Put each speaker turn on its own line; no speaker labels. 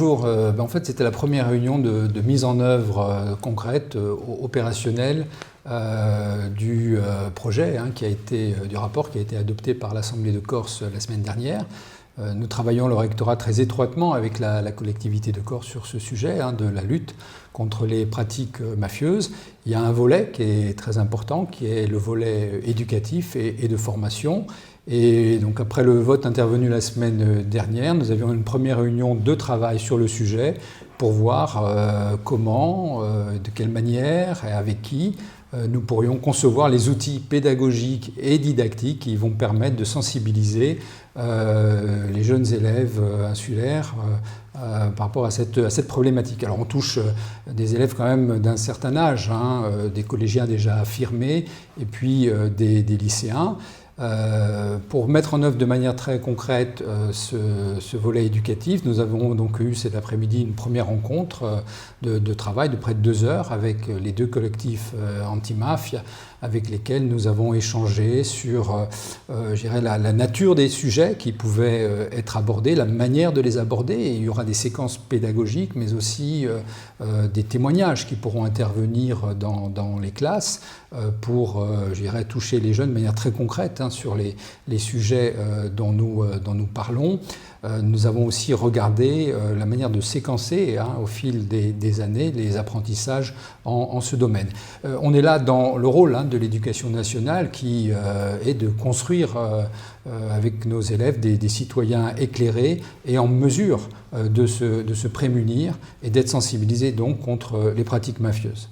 Bonjour, en fait c'était la première réunion de mise en œuvre concrète, opérationnelle du projet du rapport qui a été adopté par l'Assemblée de Corse la semaine dernière. Nous travaillons le rectorat très étroitement avec la collectivité de Corse sur ce sujet de la lutte contre les pratiques mafieuses. Il y a un volet qui est très important, qui est le volet éducatif et de formation. Et donc après le vote intervenu la semaine dernière, nous avions une première réunion de travail sur le sujet pour voir comment, de quelle manière et avec qui nous pourrions concevoir les outils pédagogiques et didactiques qui vont permettre de sensibiliser les jeunes élèves insulaires par rapport à cette problématique. Alors on touche des élèves quand même d'un certain âge, des collégiens déjà affirmés et puis des lycéens. Pour mettre en œuvre de manière très concrète ce volet éducatif, nous avons donc eu cet après-midi une première rencontre de travail de près de 2 heures avec les 2 collectifs anti-mafia avec lesquels nous avons échangé sur je dirais la nature des sujets qui pouvaient être abordés, la manière de les aborder. Et il y aura des séquences pédagogiques mais aussi des témoignages qui pourront intervenir dans les classes pour je dirais, toucher les jeunes de manière très concrète sur les sujets dont nous parlons. Nous avons aussi regardé la manière de séquencer au fil des années les apprentissages en ce domaine. On est là dans le rôle de l'éducation nationale qui est de construire avec nos élèves des citoyens éclairés et en mesure de se prémunir et d'être sensibilisés donc contre les pratiques mafieuses.